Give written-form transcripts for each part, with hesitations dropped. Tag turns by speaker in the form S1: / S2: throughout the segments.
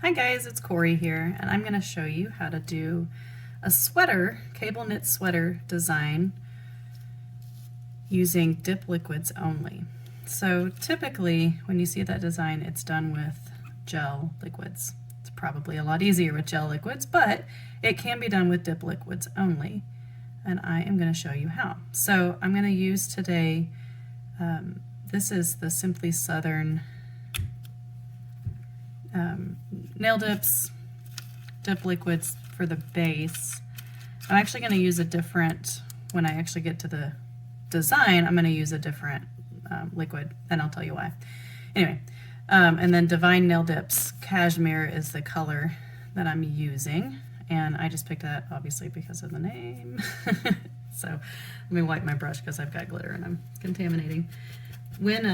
S1: Hi guys, it's Corey here, and I'm going to show you how to do a sweater, cable knit sweater design using dip liquids only. So typically when you see that design, it's done with gel liquids. It's probably a lot easier with gel liquids, but it can be done with dip liquids only, and I am going to show you how. So I'm going to use today, this is the Simply Southern nail dips, dip liquids for the base. I'm actually going to use a different, when I actually get to the design, I'm going to use a different liquid, and I'll tell you why. Anyway, and then Divine Nail Dips Cashmere is the color that I'm using, and I just picked that obviously because of the name. So let me wipe my brush because I've got glitter and I'm contaminating. When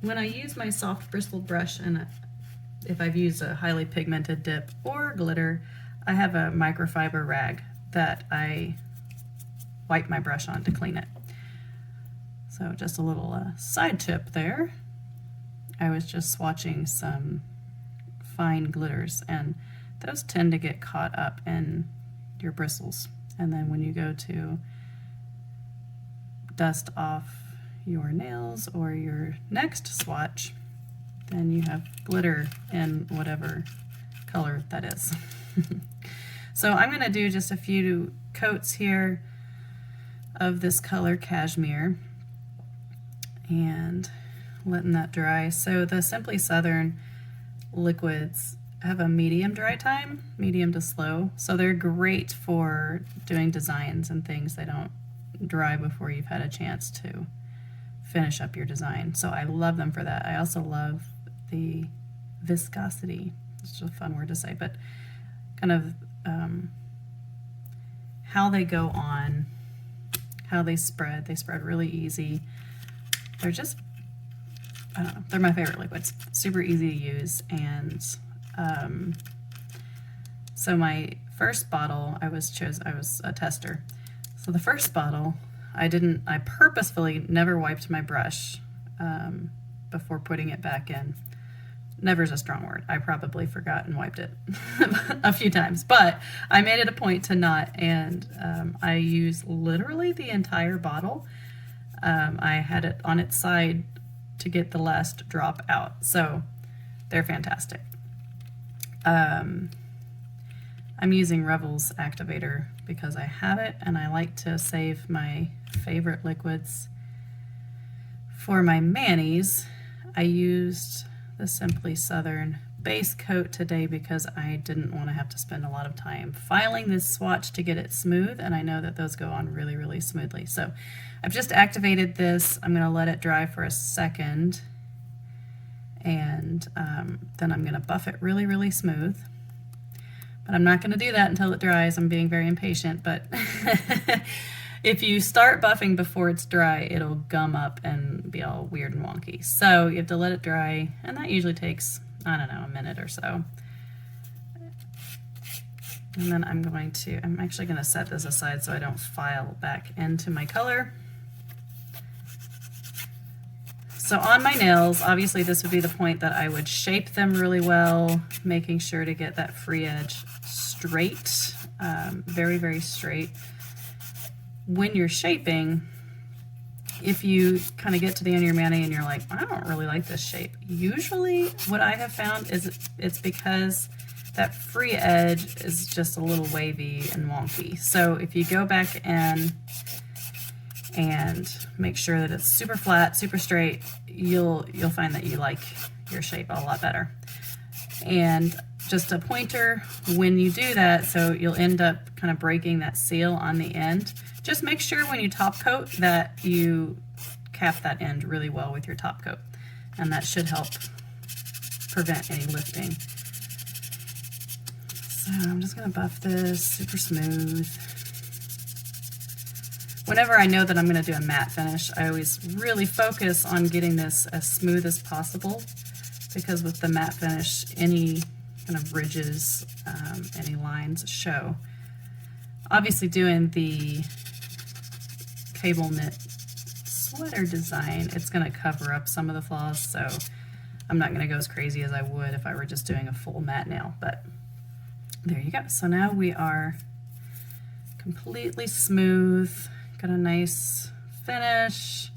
S1: I use my soft bristled brush, and if I've used a highly pigmented dip or glitter, I have a microfiber rag that I wipe my brush on to clean it. So just a little side tip there. I was just swatching some fine glitters, and those tend to get caught up in your bristles. And then when you go to dust off your nails or your next swatch, then you have glitter in whatever color that is. So I'm going to do just a few coats here of this color Cashmere and letting that dry. So the Simply Southern liquids have a medium dry time, medium to slow, so they're great for doing designs and things. They don't dry before you've had a chance to finish up your design. So I love them for that. I also love the viscosity, it's just a fun word to say, but kind of how they go on, how they spread really easy. They're just, I don't know, they're my favorite liquids, super easy to use. And so my first bottle, I was a tester. So the first bottle, I purposefully never wiped my brush before putting it back in. Never is a strong word. I probably forgot and wiped it a few times, but I made it a point to not, and I used literally the entire bottle. I had it on its side to get the last drop out, so they're fantastic. I'm using Revels Activator because I have it, and I like to save my favorite liquids for my manis. I used the Simply Southern base coat today because I didn't want to have to spend a lot of time filing this swatch to get it smooth, and I know that those go on really, really smoothly. So I've just activated this. I'm going to let it dry for a second, and then I'm going to buff it really, really smooth. But I'm not going to do that until it dries. I'm being very impatient, but if you start buffing before it's dry, it'll gum up and be all weird and wonky. So you have to let it dry, and that usually takes, I don't know, a minute or so. And then I'm actually going to set this aside so I don't file back into my color. So on my nails, obviously this would be the point that I would shape them really well, making sure to get that free edge straight, very, very straight. When you're shaping, if you kind of get to the end of your mani and you're like, I don't really like this shape, usually what I have found is it's because that free edge is just a little wavy and wonky. So if you go back in and make sure that it's super flat, super straight, you'll find that you like your shape a lot better. And just a pointer when you do that, so you'll end up kind of breaking that seal on the end. Just make sure when you top coat that you cap that end really well with your top coat, and that should help prevent any lifting. So I'm just going to buff this super smooth. Whenever I know that I'm going to do a matte finish, I always really focus on getting this as smooth as possible, because with the matte finish, any kind of ridges, any lines show. Obviously doing the cable knit sweater design, it's going to cover up some of the flaws, so I'm not going to go as crazy as I would if I were just doing a full matte nail, but there you go. So now we are completely smooth, got a nice finish,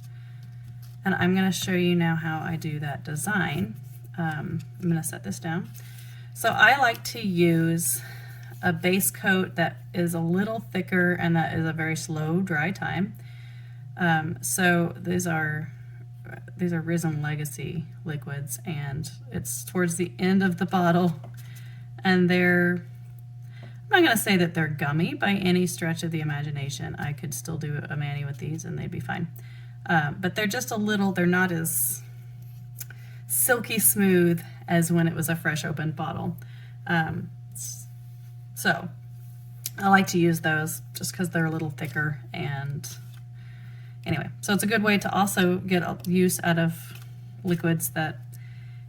S1: and I'm going to show you now how I do that design. I'm going to set this down. So I like to use a base coat that is a little thicker and that is a very slow dry time. So these are Risen Legacy liquids, and it's towards the end of the bottle, and I'm not going to say that they're gummy by any stretch of the imagination. I could still do a mani with these and they'd be fine. But they're just they're not as silky smooth as when it was a fresh opened bottle. So I like to use those just because they're a little thicker. And anyway, so it's a good way to also get use out of liquids that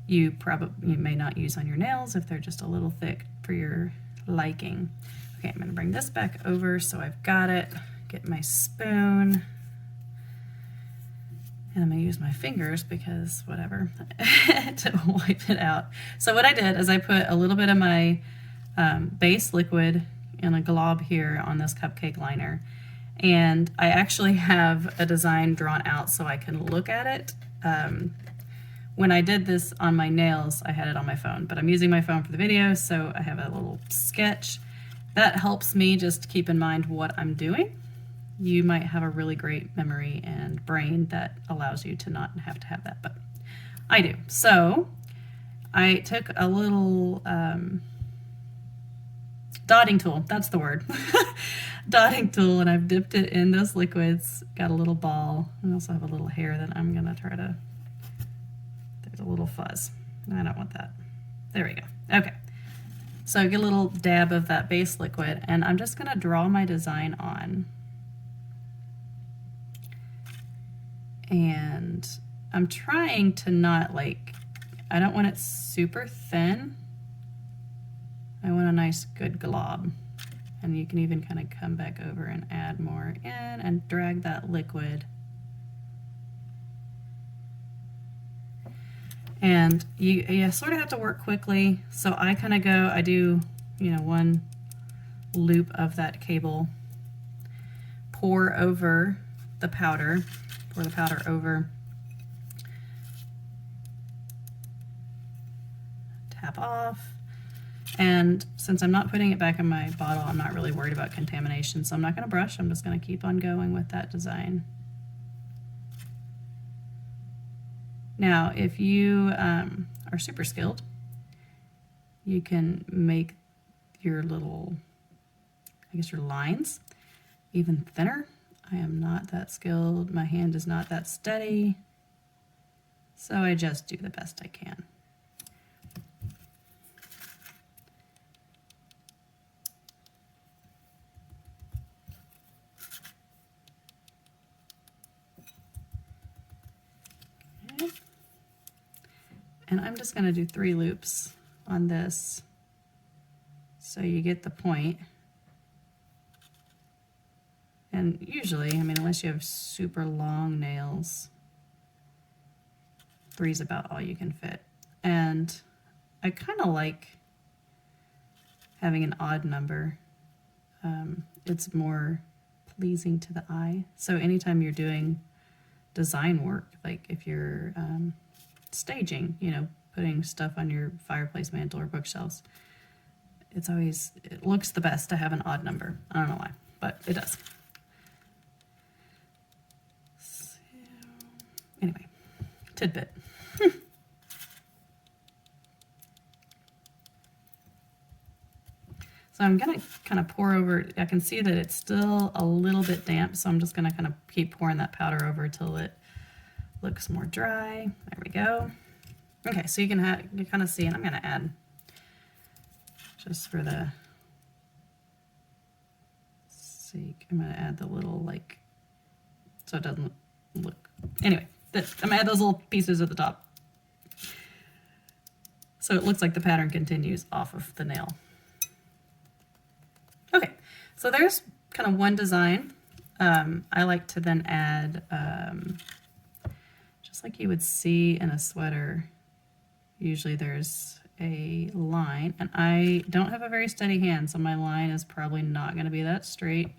S1: you may not use on your nails if they're just a little thick for your liking. Okay, I'm going to bring this back over so I've got it. Get my spoon. And I'm going to use my fingers because whatever, to wipe it out. So what I did is I put a little bit of my base liquid in a glob here on this cupcake liner. And I actually have a design drawn out so I can look at it. When I did this on my nails, I had it on my phone, but I'm using my phone for the video, so I have a little sketch. That helps me just keep in mind what I'm doing. You might have a really great memory and brain that allows you to not have to have that, but I do. So I took a little dotting tool, that's the word, dotting tool, and I've dipped it in those liquids, got a little ball. I also have a little hair that I'm gonna try to, there's a little fuzz. I don't want that. There we go. Okay. So get a little dab of that base liquid, and I'm just gonna draw my design on. And I'm trying to not I don't want it super thin. I want a nice good glob. And you can even kind of come back over and add more in and drag that liquid. And you sort of have to work quickly. So I kind of I do, one loop of that cable, pour over the powder, pour the powder over, tap off. And since I'm not putting it back in my bottle, I'm not really worried about contamination, so I'm not going to brush. I'm just going to keep on going with that design. Now, if you are super skilled, you can make your little, your lines even thinner. I am not that skilled. My hand is not that steady, so I just do the best I can. And I'm just going to do 3 loops on this so you get the point. And usually, unless you have super long nails, 3 is about all you can fit. And I kind of like having an odd number. It's more pleasing to the eye. So anytime you're doing design work, like if you're staging, putting stuff on your fireplace mantle or bookshelves, it looks the best to have an odd number. I don't know why, but it does. So, anyway, tidbit. So I'm gonna kind of pour over, I can see that it's still a little bit damp, so I'm just gonna kind of keep pouring that powder over till it looks more dry. There we go. Okay, so you kind of see, and I'm going to add, just for the sake, I'm going to add the little, so it doesn't look, anyway, I'm going to add those little pieces at the top. So it looks like the pattern continues off of the nail. Okay, so there's kind of one design. I like to then add, just like you would see in a sweater, usually there's a line, and I don't have a very steady hand, so my line is probably not going to be that straight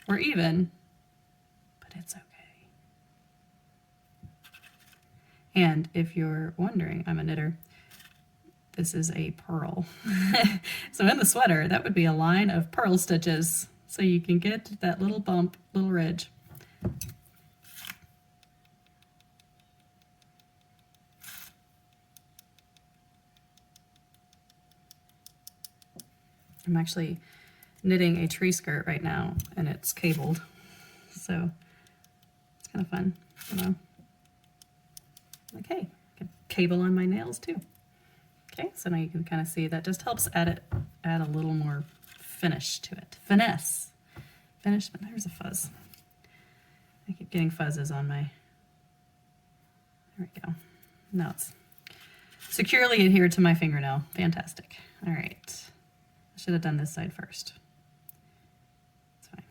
S1: or even, but it's okay. And if you're wondering, I'm a knitter. This is a purl. So in the sweater, that would be a line of purl stitches, so you can get that little bump, little ridge. I'm actually knitting a tree skirt right now, and it's cabled, so it's kind of fun, you know. Okay, I can cable on my nails too. Okay, so now you can kind of see that just helps add a little more finish to it. Finesse. Finish, but there's a fuzz. I keep getting fuzzes on my, there we go. Now it's securely adhered to my fingernail. Fantastic. All right. I should have done this side first. It's fine.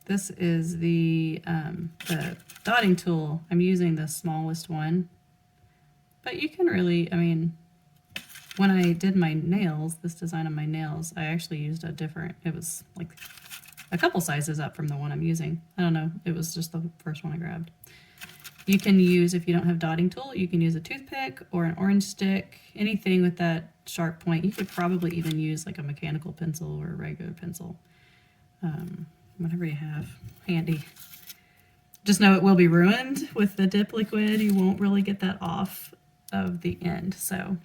S1: This is the dotting tool. I'm using the smallest one, but you can really, I mean, when I did my nails, this design on my nails, I actually used a different, it was like a couple sizes up from the one I'm using. I don't know, it was just the first one I grabbed. You can use, if you don't have dotting tool, you can use a toothpick or an orange stick, anything with that sharp point. You could probably even use like a mechanical pencil or a regular pencil, whatever you have handy. Just know it will be ruined with the dip liquid. You won't really get that off of the end, so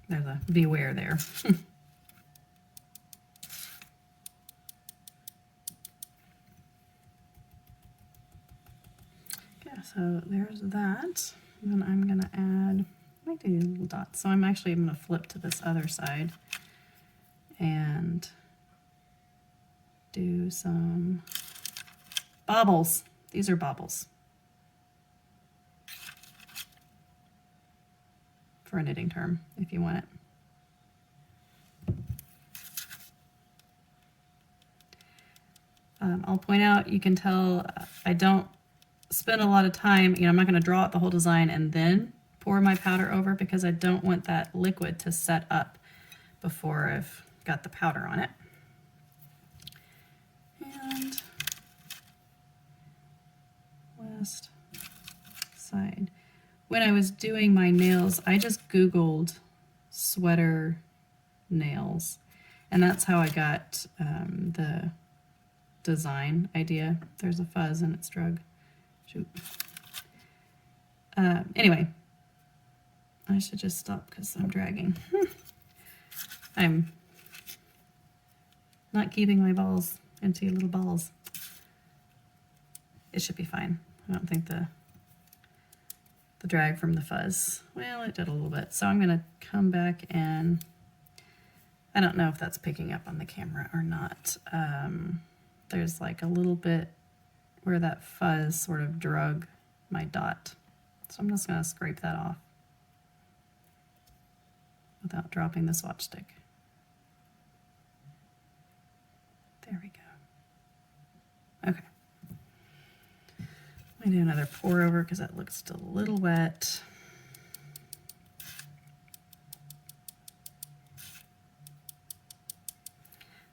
S1: there's a beware there. Okay, so there's that. And then I'm gonna add, I might do little dots. So I'm gonna flip to this other side and do some baubles. These are baubles for a knitting term, if you want it. I'll point out, you can tell I don't spend a lot of time, you know, I'm not going to draw out the whole design and then pour my powder over, because I don't want that liquid to set up before I've got the powder on it. And west side. When I was doing my nails, I just Googled sweater nails, and that's how I got the design idea. There's a fuzz and it's drug. Shoot. Anyway, I should just stop because I'm dragging. I'm not keeping my balls into little balls. It should be fine. I don't think the drag from the fuzz, well, it did a little bit. So I'm going to come back, and I don't know if that's picking up on the camera or not. There's like a little bit where that fuzz sort of drug my dot. So I'm just going to scrape that off without dropping the swatch stick. There we go. Okay. I'm going to do another pour over because that looks still a little wet.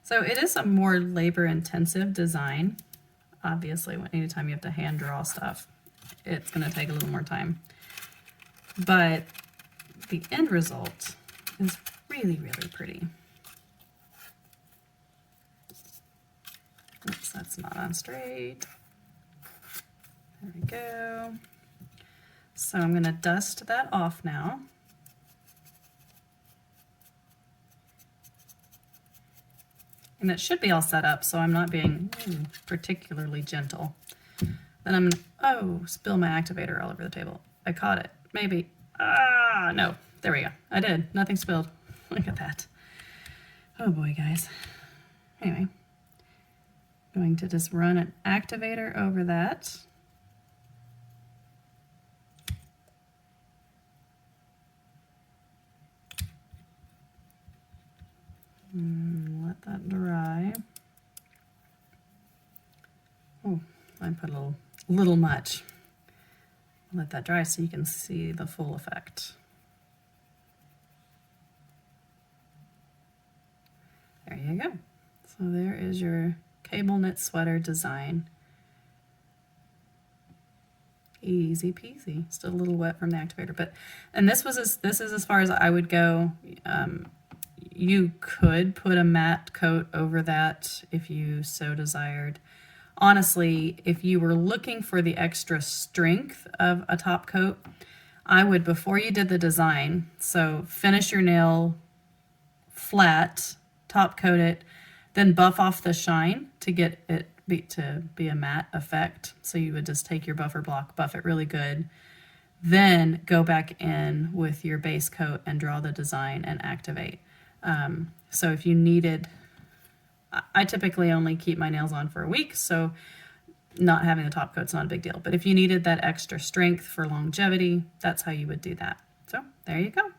S1: So it is a more labor-intensive design. Obviously, anytime you have to hand draw stuff, it's going to take a little more time. But the end result is really, really pretty. Oops, that's not on straight. There we go. So I'm going to dust that off now. And it should be all set up, so I'm not being particularly gentle. Then I'm gonna, spill my activator all over the table. I caught it, maybe. No, there we go. I did, nothing spilled. Look at that. Oh boy, guys. Anyway, going to just run an activator over that. Let that dry. Oh, I put a little much. Let that dry so you can see the full effect. There you go. So there is your cable knit sweater design. Easy peasy. Still a little wet from the activator, but this is as far as I would go. You could put a matte coat over that if you so desired. Honestly, if you were looking for the extra strength of a top coat, I would, before you did the design, so finish your nail flat, top coat it, then buff off the shine to get it to be a matte effect. So you would just take your buffer block, buff it really good, then go back in with your base coat and draw the design and activate. So if you needed, I typically only keep my nails on for a week, so not having the top coat's not a big deal. But if you needed that extra strength for longevity, that's how you would do that. So there you go.